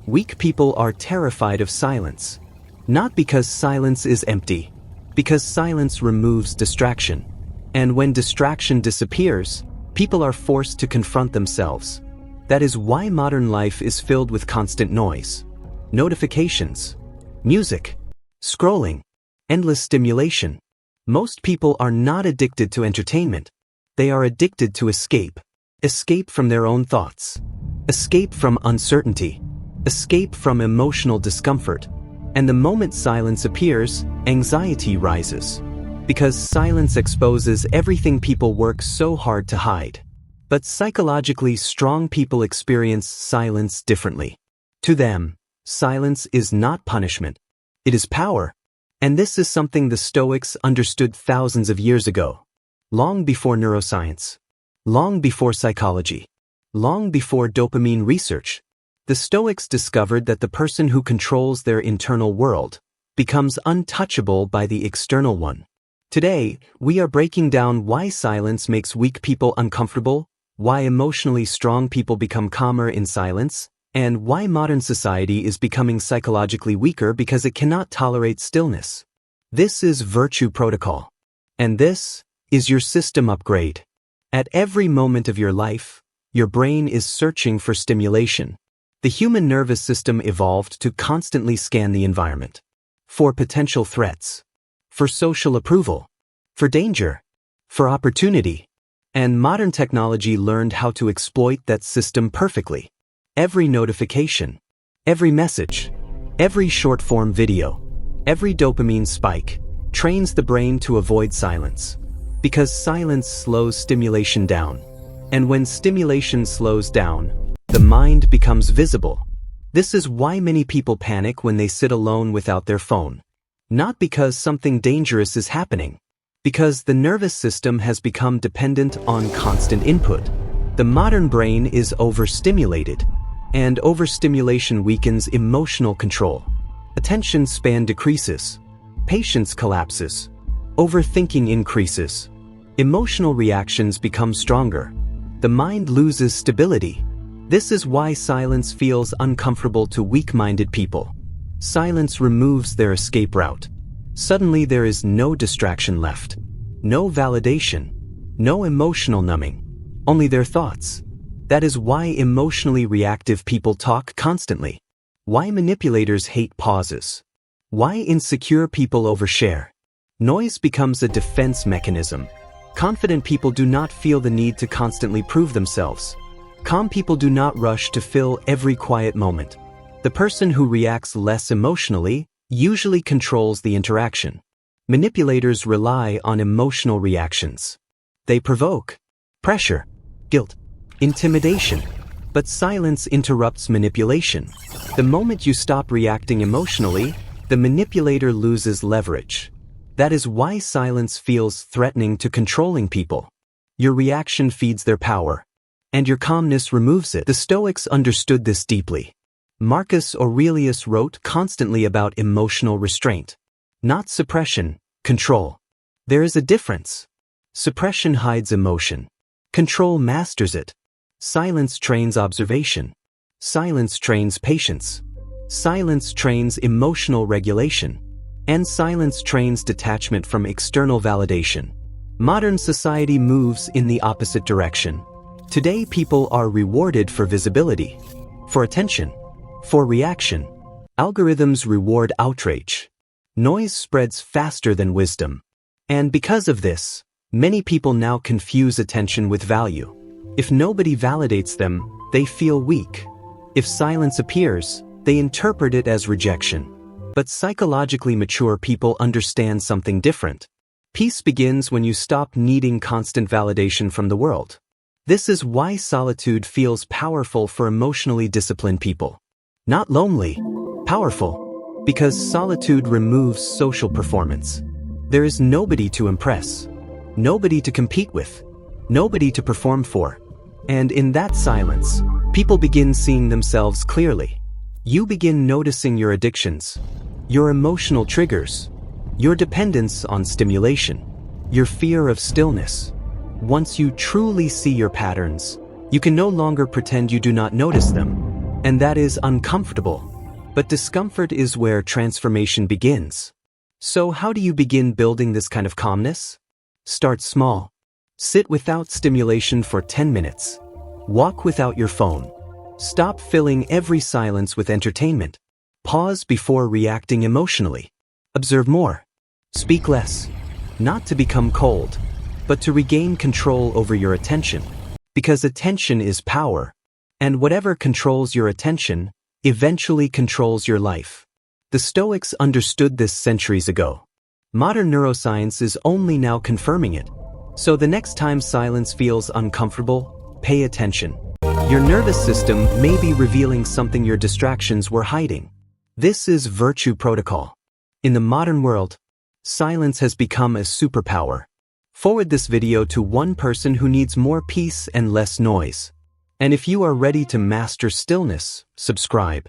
Weak people are terrified of silence. Not because silence is empty, because silence removes distraction. And when distraction disappears, people are forced to confront themselves. That is why modern life is filled with constant noise, notifications, music, scrolling, endless stimulation. Most people are not addicted to entertainment. They are addicted to escape. Escape from their own thoughts. Escape from uncertainty. Escape from emotional discomfort. And the moment silence appears, anxiety rises. Because silence exposes everything people work so hard to hide. But psychologically strong people experience silence differently. To them, silence is not punishment. It is power. And this is something the Stoics understood thousands of years ago. Long before neuroscience. Long before psychology. Long before dopamine research. The Stoics discovered that the person who controls their internal world becomes untouchable by the external one. Today, we are breaking down why silence makes weak people uncomfortable, why emotionally strong people become calmer in silence, and why modern society is becoming psychologically weaker because it cannot tolerate stillness. This is Virtue Protocol. And this is your system upgrade. At every moment of your life, your brain is searching for stimulation. The human nervous system evolved to constantly scan the environment. For potential threats. For social approval. For danger. For opportunity. And modern technology learned how to exploit that system perfectly. Every notification. Every message. Every short-form video. Every dopamine spike trains the brain to avoid silence. Because silence slows stimulation down. And when stimulation slows down, the mind becomes visible. This is why many people panic when they sit alone without their phone. Not because something dangerous is happening. Because the nervous system has become dependent on constant input. The modern brain is overstimulated. And overstimulation weakens emotional control. Attention span decreases. Patience collapses. Overthinking increases. Emotional reactions become stronger. The mind loses stability. This is why silence feels uncomfortable to weak-minded people. Silence removes their escape route. Suddenly there is no distraction left. No validation. No emotional numbing. Only their thoughts. That is why emotionally reactive people talk constantly. Why manipulators hate pauses. Why insecure people overshare. Noise becomes a defense mechanism. Confident people do not feel the need to constantly prove themselves. Calm people do not rush to fill every quiet moment. The person who reacts less emotionally usually controls the interaction. Manipulators rely on emotional reactions. They provoke pressure, guilt, intimidation. But silence interrupts manipulation. The moment you stop reacting emotionally, the manipulator loses leverage. That is why silence feels threatening to controlling people. Your reaction feeds their power. And your calmness removes it. The Stoics understood this deeply. Marcus Aurelius wrote constantly about emotional restraint. Not suppression, control. There is a difference. Suppression hides emotion. Control masters it. Silence trains observation. Silence trains patience. Silence trains emotional regulation. And silence trains detachment from external validation. Modern society moves in the opposite direction. Today people are rewarded for visibility, for attention, for reaction. Algorithms reward outrage. Noise spreads faster than wisdom. And because of this, many people now confuse attention with value. If nobody validates them, they feel weak. If silence appears, they interpret it as rejection. But psychologically mature people understand something different. Peace begins when you stop needing constant validation from the world. This is why solitude feels powerful for emotionally disciplined people. Not lonely, powerful. Because solitude removes social performance. There is nobody to impress. Nobody to compete with. Nobody to perform for. And in that silence, people begin seeing themselves clearly. You begin noticing your addictions, your emotional triggers, your dependence on stimulation, your fear of stillness. Once you truly see your patterns, you can no longer pretend you do not notice them. and that is uncomfortable. But discomfort is where transformation begins. So how do you begin building this kind of calmness? Start small. Sit without stimulation for 10 minutes. Walk without your phone. Stop filling every silence with entertainment. Pause before reacting emotionally. Observe more. Speak less. Not to become cold, but to regain control over your attention. Because attention is power. And whatever controls your attention, eventually controls your life. The Stoics understood this centuries ago. Modern neuroscience is only now confirming it. So the next time silence feels uncomfortable, pay attention. Your nervous system may be revealing something your distractions were hiding. This is virtue protocol. In the modern world, silence has become a superpower. Forward this video to one person who needs more peace and less noise. And if you are ready to master stillness, subscribe.